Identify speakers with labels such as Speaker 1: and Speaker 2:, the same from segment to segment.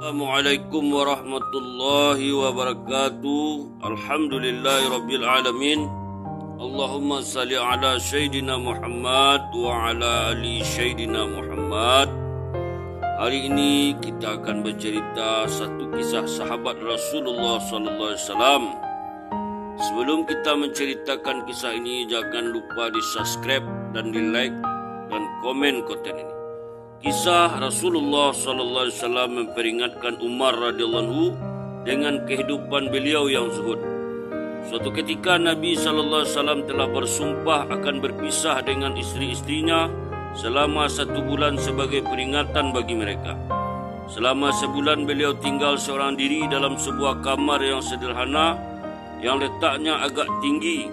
Speaker 1: Assalamualaikum warahmatullahi wabarakatuh. Alhamdulillahirabbil alamin. Allahumma salli ala sayyidina Muhammad wa ala ali sayyidina Muhammad. Hari ini kita akan bercerita satu kisah sahabat Rasulullah sallallahu alaihi wasallam. Sebelum kita menceritakan kisah ini, jangan lupa di-subscribe dan di-like dan komen konten ini. Kisah Rasulullah sallallahu alaihi wasallam memperingatkan Umar radhiyallahu anhu dengan kehidupan beliau yang zuhud. Suatu ketika Nabi sallallahu alaihi wasallam telah bersumpah akan berpisah dengan istri-istrinya selama 1 bulan sebagai peringatan bagi mereka. Selama sebulan beliau tinggal seorang diri dalam sebuah kamar yang sederhana yang letaknya agak tinggi.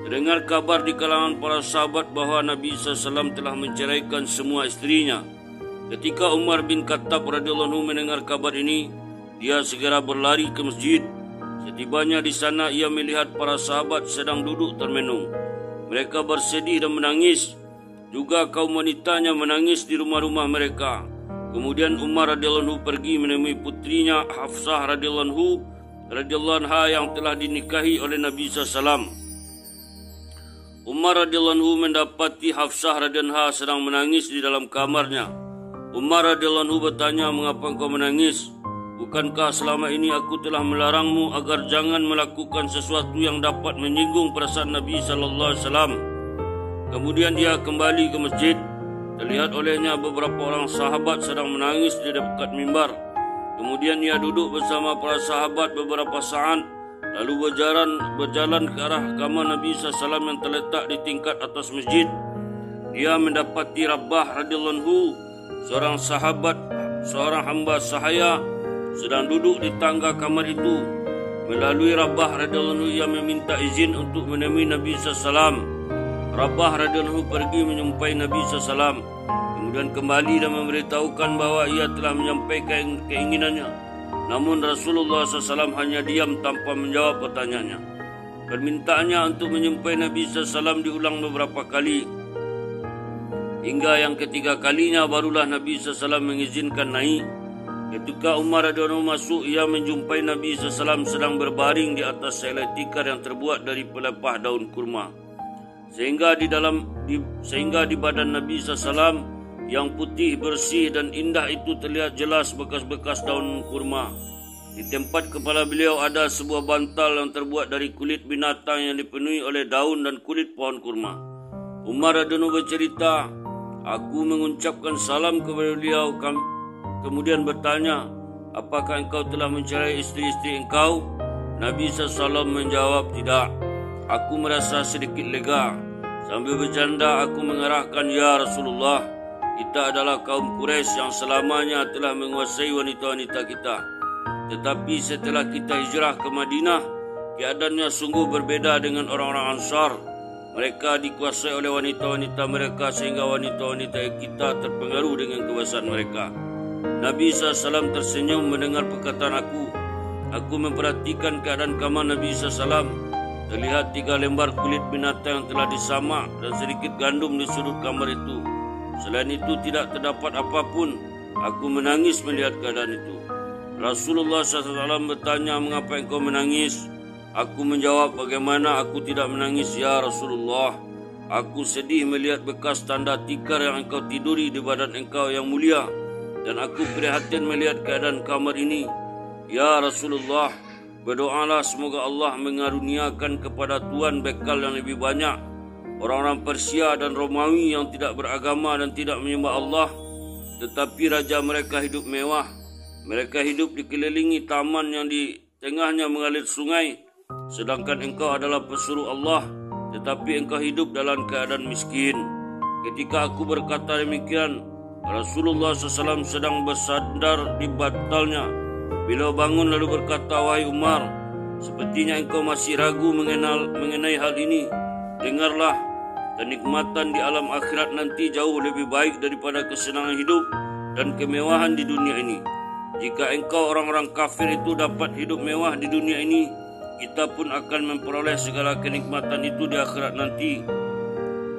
Speaker 1: Terdengar kabar di kalangan para sahabat bahawa Nabi sallallahu alaihi wasallam telah menceraikan semua istrinya. Ketika Umar bin Khattab radhiyallahu anhu mendengar kabar ini, dia segera berlari ke masjid. Setibanya di sana, ia melihat para sahabat sedang duduk termenung. Mereka bersedih dan menangis. Juga kaum wanitanya menangis di rumah-rumah mereka. Kemudian Umar radhiyallahu anhu pergi menemui putrinya Hafsah radhiyallahu anha yang telah dinikahi oleh Nabi sallallahu alaihi wasallam. Umar radhiyallahu anhu mendapati Hafsah radhiyallahu anha sedang menangis di dalam kamarnya. Umar radhiyallahu anhu bertanya, "Mengapa engkau menangis? Bukankah selama ini aku telah melarangmu agar jangan melakukan sesuatu yang dapat menyinggung perasaan Nabi sallallahu alaihi wasallam?" Kemudian dia kembali ke masjid. Terlihat olehnya beberapa orang sahabat sedang menangis di dekat mimbar. Kemudian ia duduk bersama para sahabat beberapa saat, lalu berjalan ke arah kamar Nabi sallallahu alaihi wasallam yang terletak di tingkat atas masjid. Dia mendapati Rabah radhiyallahu anhu, seorang sahabat, seorang hamba sahaya, sedang duduk di tangga kamar itu. Melalui Rabah radhiyallahu anhu, ia meminta izin untuk menemui Nabi sallallahu alaihi wasallam. Rabah radhiyallahu anhu pergi menjumpai Nabi sallallahu alaihi wasallam, kemudian kembali dan memberitahukan bahawa ia telah menyampaikan keinginannya. Namun Rasulullah sallallahu alaihi wasallam hanya diam tanpa menjawab pertanyaannya. Permintaannya untuk menjumpai Nabi sallallahu alaihi wasallam diulang beberapa kali. Hingga yang ketiga kalinya barulah Nabi sallallahu alaihi wasallam mengizinkan naik. Ketika Umar radhiyallahu anhu masuk, ia menjumpai Nabi sallallahu alaihi wasallam sedang berbaring di atas selai tikar yang terbuat dari pelepah daun kurma. Sehingga di badan Nabi sallallahu alaihi wasallam yang putih, bersih dan indah itu terlihat jelas bekas-bekas daun kurma. Di tempat kepala beliau ada sebuah bantal yang terbuat dari kulit binatang yang dipenuhi oleh daun dan kulit pohon kurma. Umar radhiyallahu anhu bercerita, "Aku mengucapkan salam kepada beliau, kemudian bertanya, 'Apakah engkau telah mencerai istri-istri engkau?' Nabi SAW menjawab, 'Tidak.' Aku merasa sedikit lega. Sambil bercanda aku mengarahkan, 'Ya Rasulullah, kita adalah kaum Quraisy yang selamanya telah menguasai wanita-wanita kita. Tetapi setelah kita hijrah ke Madinah, keadaannya sungguh berbeda dengan orang-orang Ansar. Mereka dikuasai oleh wanita-wanita mereka sehingga wanita-wanita kita terpengaruh dengan kebiasaan mereka.' Nabi SAW tersenyum mendengar perkataan aku. Aku memperhatikan keadaan kamar Nabi SAW. Terlihat 3 lembar kulit binatang yang telah disamak dan sedikit gandum di sudut kamar itu. Selain itu tidak terdapat apapun. Aku menangis melihat keadaan itu. Rasulullah SAW bertanya, 'Mengapa engkau menangis?' Aku menjawab, 'Bagaimana aku tidak menangis, ya Rasulullah? Aku sedih melihat bekas tanda tikar yang engkau tiduri di badan engkau yang mulia. Dan aku prihatin melihat keadaan kamar ini. Ya Rasulullah, berdoalah semoga Allah mengaruniakan kepada Tuhan bekal yang lebih banyak. Orang-orang Persia dan Romawi yang tidak beragama dan tidak menyembah Allah, tetapi raja mereka hidup mewah. Mereka hidup dikelilingi taman yang di tengahnya mengalir sungai. Sedangkan engkau adalah pesuruh Allah, tetapi engkau hidup dalam keadaan miskin.' Ketika aku berkata demikian, Rasulullah SAW sedang bersandar di bantalnya. Beliau bangun lalu berkata, 'Wahai Umar, sepertinya engkau masih ragu mengenai hal ini. Dengarlah, kenikmatan di alam akhirat nanti jauh lebih baik daripada kesenangan hidup dan kemewahan di dunia ini. Jika engkau orang-orang kafir itu dapat hidup mewah di dunia ini, kita pun akan memperoleh segala kenikmatan itu di akhirat nanti.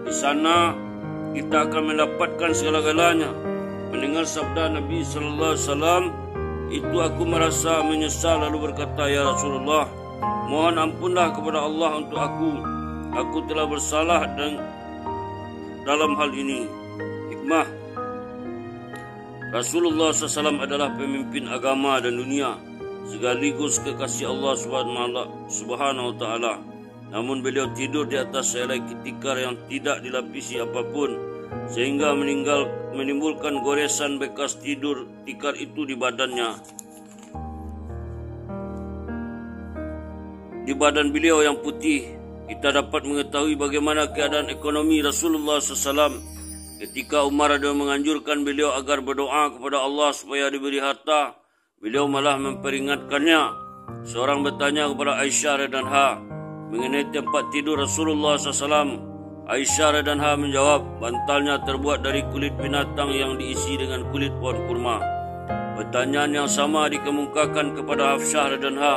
Speaker 1: Di sana kita akan mendapatkan segala-galanya. Mendengar sabda Nabi sallallahu alaihi wasallam, itu aku merasa menyesal lalu berkata, ya Rasulullah, mohon ampunlah kepada Allah untuk aku. Aku telah bersalah dan dalam hal ini. Hikmah, Rasulullah SAW adalah pemimpin agama dan dunia, sekaligus kekasih Allah Subhanahu wa Ta'ala. Namun beliau tidur di atas selai tikar yang tidak dilapisi apapun, sehingga menimbulkan goresan bekas tidur tikar itu di badannya. Di badan beliau yang putih, kita dapat mengetahui bagaimana keadaan ekonomi Rasulullah SAW. Ketika Umar menganjurkan beliau agar berdoa kepada Allah supaya diberi harta, beliau malah memperingatkannya. Seorang bertanya kepada Aisyah radhiyallahu anha mengenai tempat tidur Rasulullah SAW. Aisyah radhiyallahu anha menjawab, bantalnya terbuat dari kulit binatang yang diisi dengan kulit pohon kurma. Pertanyaan yang sama dikemukakan kepada Hafsah radhiyallahu anha.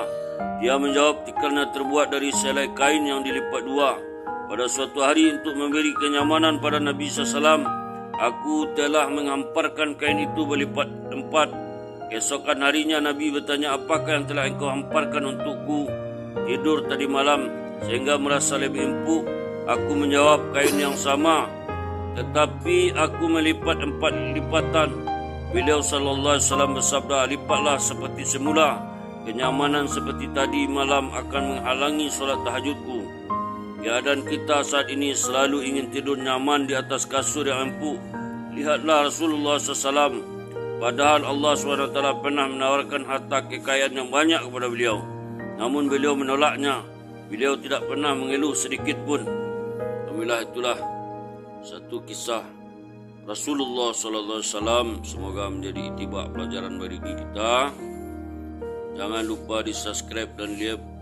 Speaker 1: Dia menjawab, tikarnya terbuat dari selai kain yang dilipat dua. Pada suatu hari untuk memberi kenyamanan pada Nabi SAW, aku telah menghamparkan kain itu berlipat 4. Keesokan harinya Nabi bertanya, apakah yang telah engkau hamparkan untukku tidur tadi malam sehingga merasa lebih empuk? Aku menjawab, kain yang sama, tetapi aku melipat 4 lipatan. Beliau SAW bersabda, lipatlah seperti semula. Kenyamanan seperti tadi malam akan menghalangi solat tahajudku. Keadaan kita saat ini selalu ingin tidur nyaman di atas kasur yang empuk. Lihatlah Rasulullah SAW. Padahal Allah SWT pernah menawarkan harta kekayaan yang banyak kepada beliau. Namun beliau menolaknya. Beliau tidak pernah mengeluh sedikit pun. Alhamdulillah, itulah satu kisah Rasulullah SAW. Semoga menjadi itibak pelajaran bagi kita. Jangan lupa di subscribe dan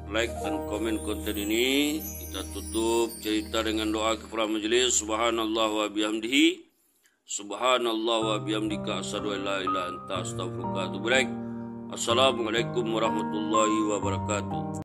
Speaker 1: like dan komen konten ini. Kita tutup cerita dengan doa kepada majelis. Subhanallah wa bihamdihi. Subhanallah wa bihamdika asyhadu an la ilaha illa anta astaghfiruka wa atubu ilaik. Assalamualaikum warahmatullahi wabarakatuh.